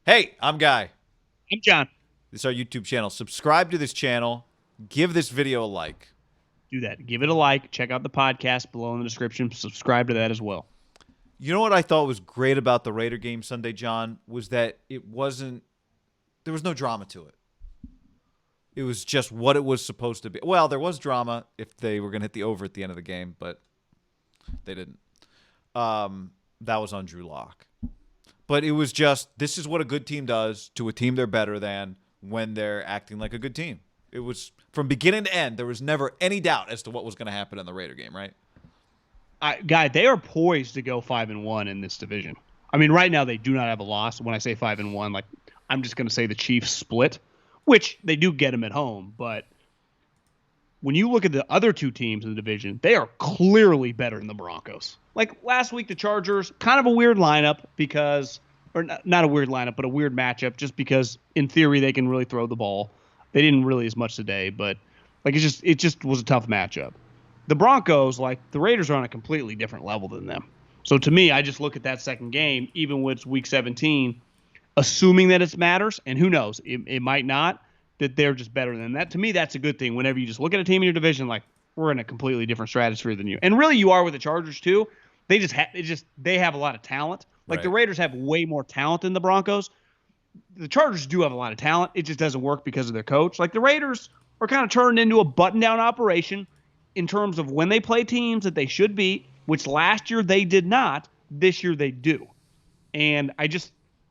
Hey, I'm Guy. I'm John. This is our YouTube channel. Subscribe to this channel. Give this video a like. Do that. Give it a like. Check out the podcast below in the description. Subscribe to that as well. You know what I thought was great about the Raider game Sunday, John, was that there was no drama to it. It was just what it was supposed to be. Well, there was drama if they were going to hit the over at the end of the game, but they didn't. That was on Drew Lock. But it was just, this is what a good team does to a team they're better than when they're acting like a good team. It was, from beginning to end, there was never any doubt as to what was going to happen in the Raider game, right? Guy, they are poised to go 5-1 in this division. I mean, right now they do not have a loss. When I say 5-1, like I'm just going to say the Chiefs split, which they do get them at home. But when you look at the other two teams in the division, they are clearly better than the Broncos. Like last week, the Chargers, kind of a weird lineup because, or not a weird lineup, but a weird matchup just because in theory they can really throw the ball. They didn't really as much today, but like it just was a tough matchup. The Broncos, like the Raiders, are on a completely different level than them. So to me, I just look at that second game, even when it's week 17, assuming that it matters, and who knows, it might not, that they're just better than that. To me, that's a good thing. Whenever you just look at a team in your division, like we're in a completely different stratosphere than you, and really you are with the Chargers too. They have a lot of talent. Like the Raiders have way more talent than the Broncos. The Chargers do have a lot of talent. It just doesn't work because of their coach. Like the Raiders are kind of turned into a button-down operation in terms of when they play teams that they should beat, which last year they did not. This year they do. And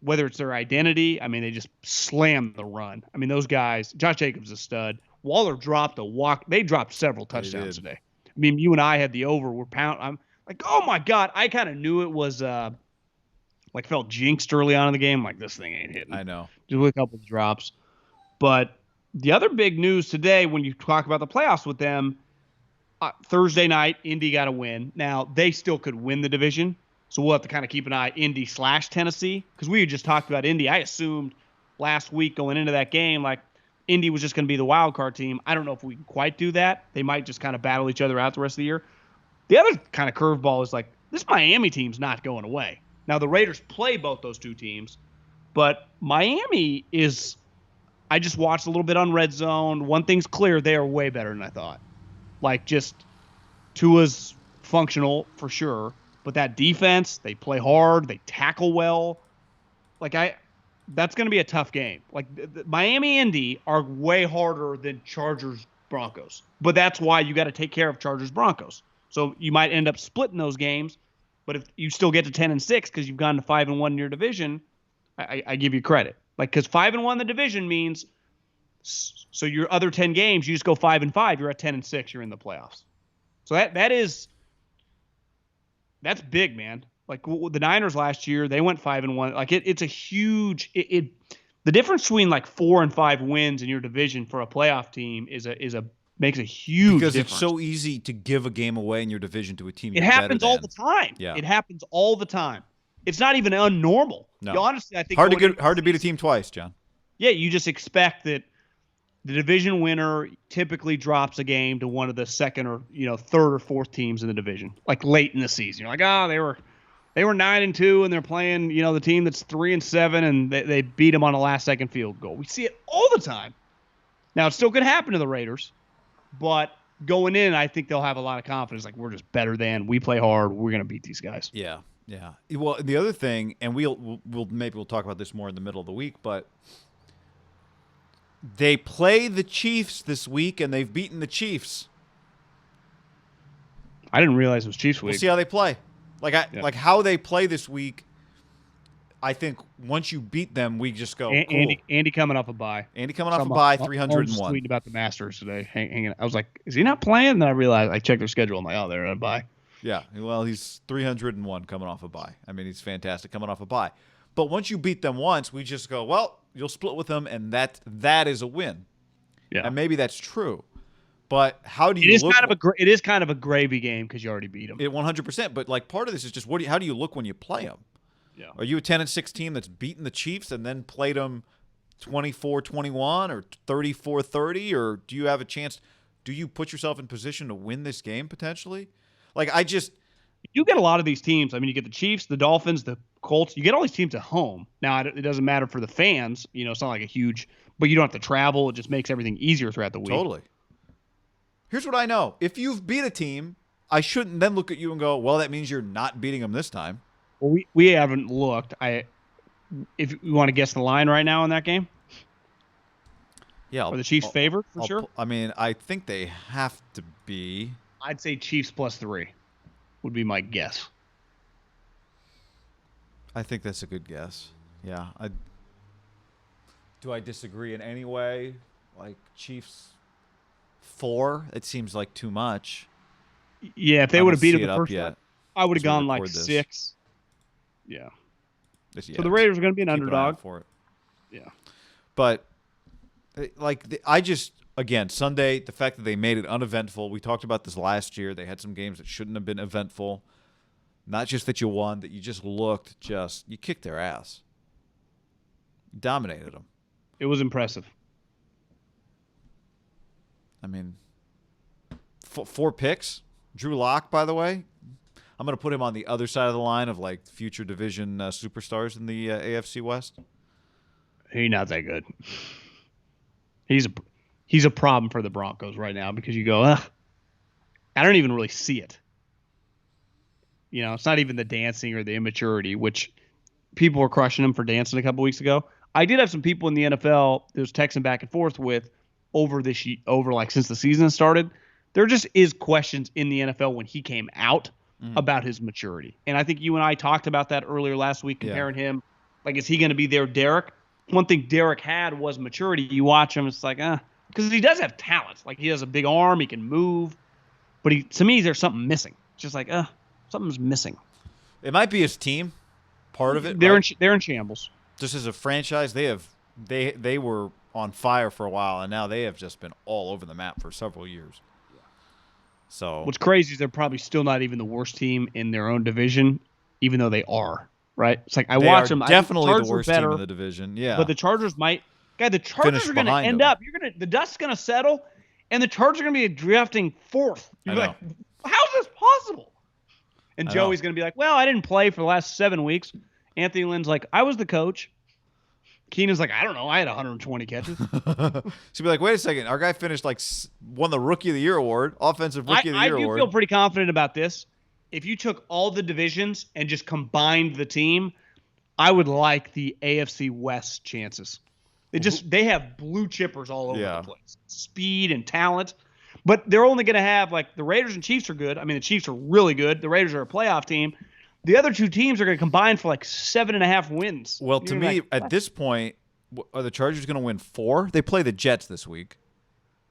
whether it's their identity, I mean, they just slam the run. I mean, those guys, Josh Jacobs is a stud. Waller dropped a walk. They dropped several touchdowns today. I mean, you and I had the over. I'm like, oh my God. I kind of knew it was felt jinxed early on in the game. Like, this thing ain't hitting. I know. Just with a couple of drops. But the other big news today, when you talk about the playoffs with them, Thursday night, Indy got a win. Now, they still could win the division, so we'll have to kind of keep an eye Indy/Tennessee, because we had just talked about Indy. I assumed last week going into that game, like, Indy was just going to be the wild card team. I don't know if we can quite do that. They might just kind of battle each other out the rest of the year. The other kind of curveball is, like, this Miami team's not going away. Now, the Raiders play both those two teams, but Miami is – I just watched a little bit on Red Zone. One thing's clear, they are way better than I thought. Like, just Tua's functional for sure, but that defense, they play hard, they tackle well. That's going to be a tough game. Like, Miami Indy are way harder than Chargers Broncos, but that's why you got to take care of Chargers Broncos. So you might end up splitting those games, but if you still get to 10-6 because you've gone to 5-1 in your division, I give you credit. Like, because 5-1 in the division means. So your other 10 games, you just go 5-5. You're at 10-6. You're in the playoffs. So that's big, man. Like the Niners last year, they went 5-1. Like it's a huge. The difference between like 4 and 5 wins in your division for a playoff team makes a huge because difference. It's so easy to give a game away in your division to a team. It happens all the time. Yeah, it happens all the time. It's not even unnormal. No, honestly, I think hard to beat a team twice, John. Yeah, you just expect that. The division winner typically drops a game to one of the second or third or fourth teams in the division, like late in the season. You're like, they were 9-2 and they're playing the team that's 3-7 and they beat them on a last second field goal. We see it all the time. Now it still could happen to the Raiders, but going in, I think they'll have a lot of confidence. Like, we're just better than, we play hard, we're gonna beat these guys. Yeah. Well, the other thing, and we'll talk about this more in the middle of the week, but. They play the Chiefs this week, and they've beaten the Chiefs. I didn't realize it was Chiefs week. We'll see how they play. Like how they play this week, I think once you beat them, we just go, cool. Andy coming off a bye. Andy coming off a bye, 301. I was tweeting about the Masters today. Hanging. I was like, is he not playing? And then I realized, I checked their schedule. I'm like, oh, they're on a bye. Yeah, well, he's 301 coming off a bye. I mean, he's fantastic coming off a bye. But once you beat them once, we just go, well, you'll split with them, and that is a win. Yeah, and maybe that's true. But how do you? It is kind of a gravy game because you already beat them. 100%. But like part of this is just how do you look when you play them? Yeah. Are you a 10-6 team that's beaten the Chiefs and then played them 24-21 or 34-30, or do you have a chance? Do you put yourself in position to win this game potentially? Like You get a lot of these teams. I mean, you get the Chiefs, the Dolphins, the Colts. You get all these teams at home. Now, it doesn't matter for the fans. It's not like a huge, but you don't have to travel. It just makes everything easier throughout the week. Totally. Here's what I know. If you've beat a team, I shouldn't then look at you and go, well, that means you're not beating them this time. Well, we haven't looked. If you want to guess the line right now in that game? Yeah. Are the Chiefs favored for sure? I mean, I think they have to be. I'd say Chiefs +3 would be my guess. I think that's a good guess. Yeah. Do I disagree in any way? Like Chiefs 4? It seems like too much. Yeah, if they would have beat them the first one, I would have gone like 6. Yeah. Yeah. So the Raiders are going to be an Keep underdog. For it. Yeah. But again, Sunday, the fact that they made it uneventful. We talked about this last year. They had some games that shouldn't have been eventful. Not just that you won, that you just you kicked their ass. You dominated them. It was impressive. I mean, 4 picks. Drew Lock, by the way. I'm going to put him on the other side of the line of like future division superstars in the AFC West. He's not that good. He's a problem for the Broncos right now because you go, I don't even really see it. It's not even the dancing or the immaturity, which people were crushing him for dancing a couple weeks ago. I did have some people in the NFL that was texting back and forth with since the season started. There just is questions in the NFL when he came out about his maturity. And I think you and I talked about that earlier last week, comparing him. Like, is he going to be their Derek? One thing Derek had was maturity. You watch him, it's like, because he does have talent. Like, he has a big arm, he can move. But to me, there's something missing. It's just like, something's missing. It might be his team, part of it. They're in shambles. Just as a franchise, they were on fire for a while, and now they have just been all over the map for several years. So what's crazy is they're probably still not even the worst team in their own division, even though they are. Right? It's like I watch them. Definitely the worst team in the division. Yeah, but the Chargers might. The Chargers are going to end up. The dust's going to settle, and the Chargers are going to be drafting 4th. You're like, how's this possible? And Joey's going to be like, well, I didn't play for the last 7 weeks. Anthony Lynn's like, I was the coach. Keenan's like, I don't know. I had 120 catches. So be like, wait a second. Our guy finished won the Rookie of the Year award, Offensive Rookie of the Year award. I do feel pretty confident about this. If you took all the divisions and just combined the team, I would like the AFC West chances. They have blue chippers all over the place. Speed and talent. But they're only going to have, the Raiders and Chiefs are good. I mean, the Chiefs are really good. The Raiders are a playoff team. The other 2 teams are going to combine for 7.5 wins. Well, to me, at this point, are the Chargers going to win 4? They play the Jets this week.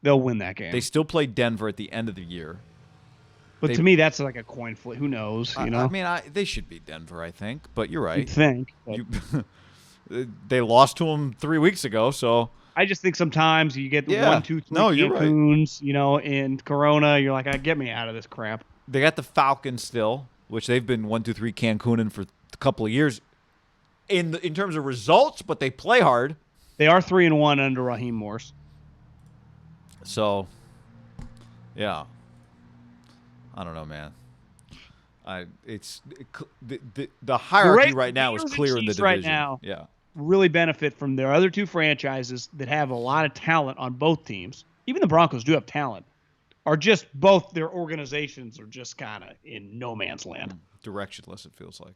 They'll win that game. They still play Denver at the end of the year. But to me, that's like a coin flip. Who knows? I mean, they should beat Denver, I think. But you're right. You think. They lost to them 3 weeks ago, so. I just think sometimes you get 1, 2, 3 Cancun's, in Corona. You're like, get me out of this crap. They got the Falcons still, which they've been 1, 2, 3 Cancunin for a couple of years in terms of results, but they play hard. They are 3-1 under Raheem Morris. So, yeah. I don't know, man. The hierarchy right now is clear in the division. Right now, really benefit from their other 2 franchises that have a lot of talent on both teams. Even the Broncos do have talent. Are just both their organizations are just kind of in no man's land. Directionless, it feels like.